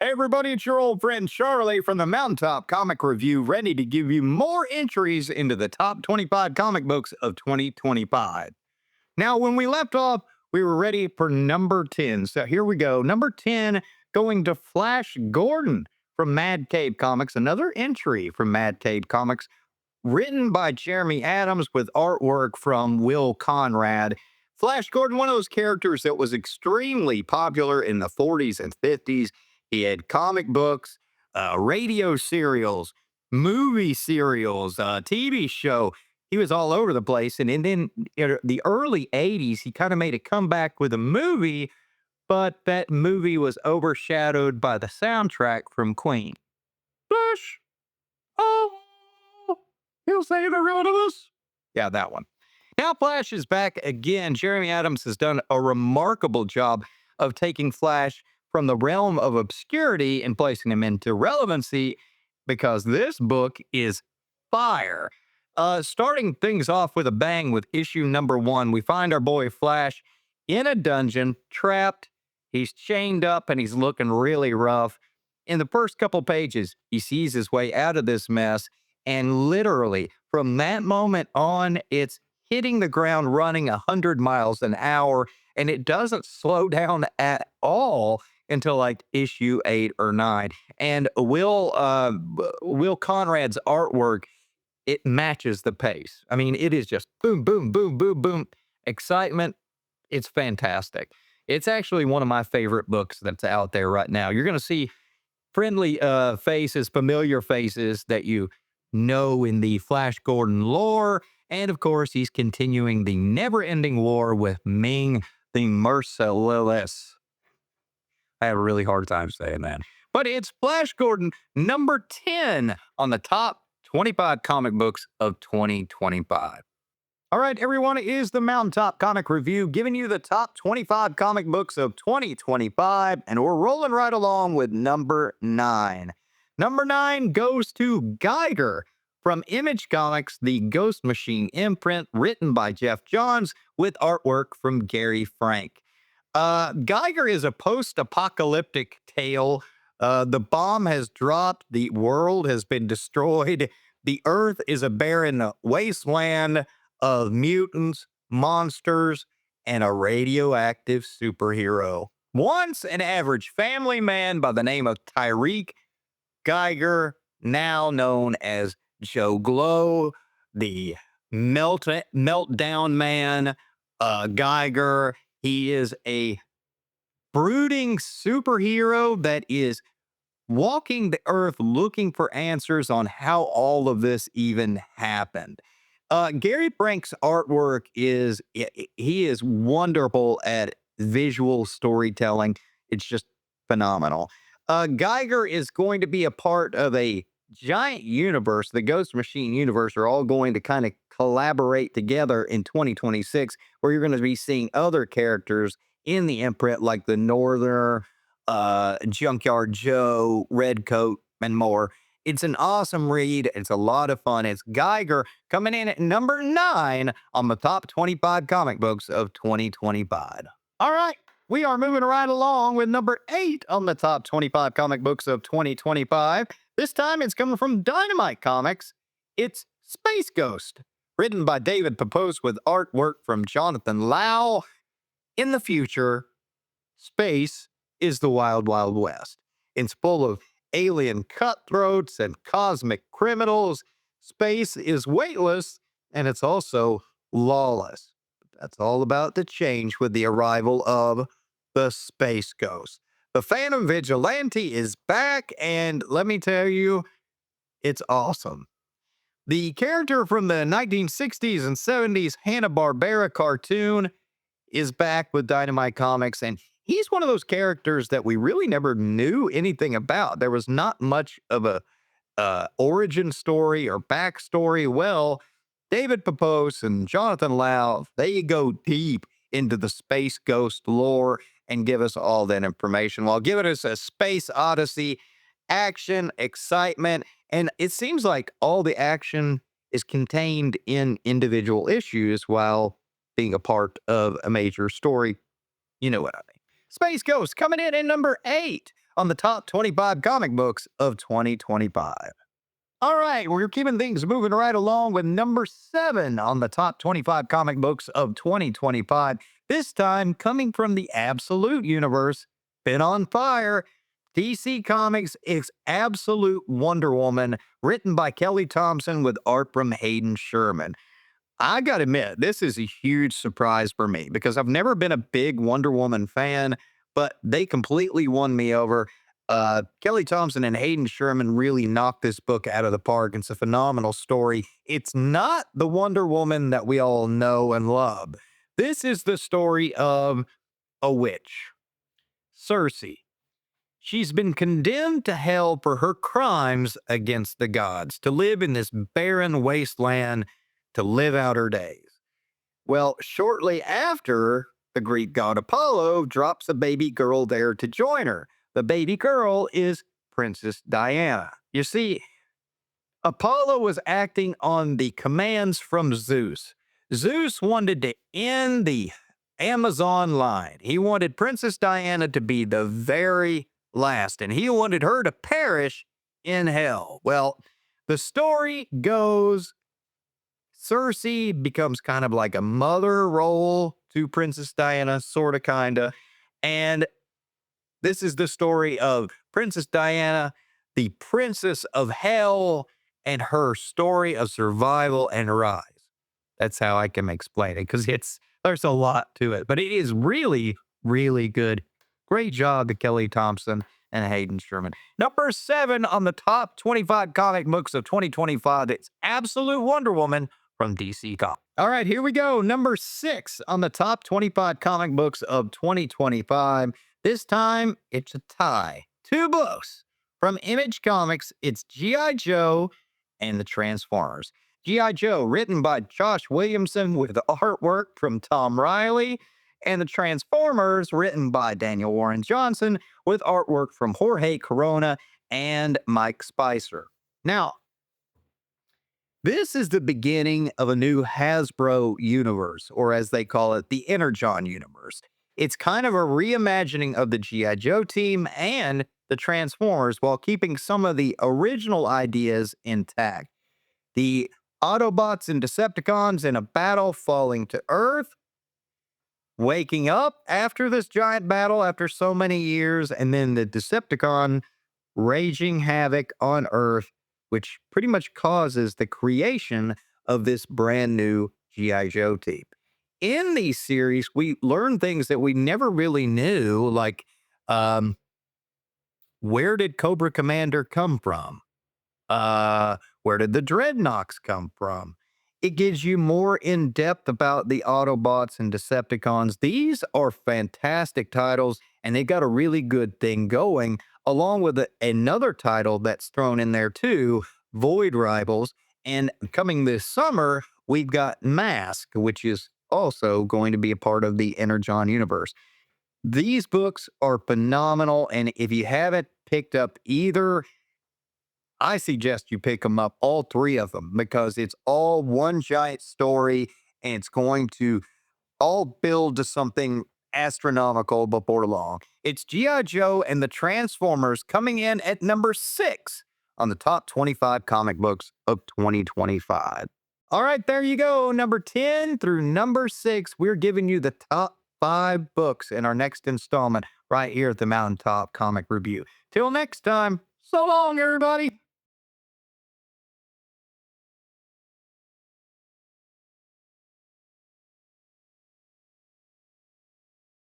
Hey everybody, it's your old friend Charlie from the Mountaintop Comic Review, ready to give you more entries into the top 25 comic books of 2025. Now, when we left off, we were ready for number 10. So here we go. Number 10 going to Flash Gordon from Mad Cave Comics, another entry from Mad Cave Comics, written by Jeremy Adams with artwork from Will Conrad. Flash Gordon, one of those characters that was extremely popular in the 40s and 50s. He had comic books, radio serials, movie serials, TV show. He was all over the place. And then in the early 80s, he kind of made a comeback with a movie, but that movie was overshadowed by the soundtrack from Queen. Flash, oh, he'll save every one of us. Yeah, that one. Now Flash is back again. Jeremy Adams has done a remarkable job of taking Flash from the realm of obscurity and placing him into relevancy because this book is fire. Starting things off with a bang with issue number 1, we find our boy Flash in a dungeon, trapped. He's chained up and he's looking really rough. In the first couple pages, he sees his way out of this mess. And literally, from that moment on, it's hitting the ground running 100 miles an hour. And it doesn't slow down at all until like issue 8 or 9. And Will Conrad's artwork, it matches the pace. I mean, it is just boom, boom, boom, boom, boom. Excitement. It's fantastic. It's actually one of my favorite books that's out there right now. You're going to see friendly faces, familiar faces that you know in the Flash Gordon lore. And of course, he's continuing the never ending war with Ming the Merciless. I have a really hard time saying that. But it's Flash Gordon number 10 on the top 25 comic books of 2025. All right, everyone, it is the Mountaintop Comic Review giving you the top 25 comic books of 2025, and we're rolling right along with number 9. Number 9 goes to Geiger from Image Comics, the Ghost Machine imprint, written by Jeff Johns with artwork from Gary Frank. Geiger is a post-apocalyptic tale. The bomb has dropped, the world has been destroyed, the earth is a barren wasteland of mutants, monsters, and a radioactive superhero. Once an average family man by the name of Tyreek Geiger, now known as Joe Glow, the meltdown man, Geiger. He is a brooding superhero that is walking the earth looking for answers on how all of this even happened. Gary Frank's artwork he is wonderful at visual storytelling. It's just phenomenal. Geiger is going to be a part of a giant universe. The Ghost Machine universe are all going to kind of collaborate together in 2026, where you're going to be seeing other characters in the imprint like the Northerner, Junkyard Joe, Redcoat, and more. It's an awesome read. It's a lot of fun. It's Geiger coming in at number 9 on the top 25 comic books of 2025. All right, we are moving right along with number 8 on the top 25 comic books of 2025. This time it's coming from Dynamite Comics. It's Space Ghost, written by David Pepose with artwork from Jonathan Lau. In the future, space is the wild, wild west. It's full of alien cutthroats and cosmic criminals. Space is weightless, and it's also lawless. That's all about to change with the arrival of the Space Ghost. The Phantom Vigilante is back, and let me tell you, it's awesome. The character from the 1960s and 70s Hanna-Barbera cartoon is back with Dynamite Comics, and he's one of those characters that we really never knew anything about. There was not much of a origin story or backstory. Well, David Pepose and Jonathan Lau, they go deep into the Space Ghost lore and give us all that information while giving us a space odyssey, action, excitement, and it seems like all the action is contained in individual issues while being a part of a major story. You know what I mean. Space Ghost coming in at number 8 on the top 25 comic books of 2025. All right, we're keeping things moving right along with number 7 on the top 25 comic books of 2025. This time coming from the Absolute Universe, been on fire. DC Comics is Absolute Wonder Woman, written by Kelly Thompson with art from Hayden Sherman. I gotta admit, this is a huge surprise for me because I've never been a big Wonder Woman fan, but they completely won me over. Kelly Thompson and Hayden Sherman really knocked this book out of the park. It's a phenomenal story. It's not the Wonder Woman that we all know and love. This is the story of a witch, Circe. She's been condemned to hell for her crimes against the gods, to live in this barren wasteland, to live out her days. Well, shortly after, the Greek god Apollo drops a baby girl there to join her. The baby girl is Princess Diana. You see, Apollo was acting on the commands from Zeus. Zeus wanted to end the Amazon line. He wanted Princess Diana to be the very last, and he wanted her to perish in hell. Well, the story goes Circe becomes kind of like a mother role to Princess Diana, sort of, kind of. And this is the story of Princess Diana, the princess of hell, and her story of survival and rise. That's how I can explain it because there's a lot to it, but it is really, really good. Great job to Kelly Thompson and Hayden Sherman. Number 7 on the top 25 comic books of 2025. It's Absolute Wonder Woman from DC Comics. All right, here we go. Number 6 on the top 25 comic books of 2025. This time, it's a tie. 2 books from Image Comics. It's G.I. Joe and the Transformers. G.I. Joe, written by Josh Williamson with artwork from Tom Riley, and the Transformers, written by Daniel Warren Johnson with artwork from Jorge Corona and Mike Spicer. Now, this is the beginning of a new Hasbro universe, or as they call it, the Energon universe. It's kind of a reimagining of the G.I. Joe team and the Transformers while keeping some of the original ideas intact. The Autobots and Decepticons in a battle falling to Earth, waking up after this giant battle after so many years, and then the Decepticon raging havoc on Earth, which pretty much causes the creation of this brand new G.I. Joe team. In these series, we learn things that we never really knew, like where did Cobra Commander come from? Where did the Dreadnoks come from? It gives you more in depth about the Autobots and Decepticons. These are fantastic titles, and they got a really good thing going, along with another title that's thrown in there too, Void Rivals. And coming this summer, we've got Mask, which is also going to be a part of the Energon universe. These books are phenomenal, and if you haven't picked up either, I suggest you pick them up, all 3 of them, because it's all one giant story, and it's going to all build to something astronomical before long. It's G.I. Joe and the Transformers coming in at number 6 on the top 25 comic books of 2025. All right, there you go. Number 10 through number 6. We're giving you the top 5 books in our next installment right here at the Mountaintop Comic Review. Till next time, so long, everybody.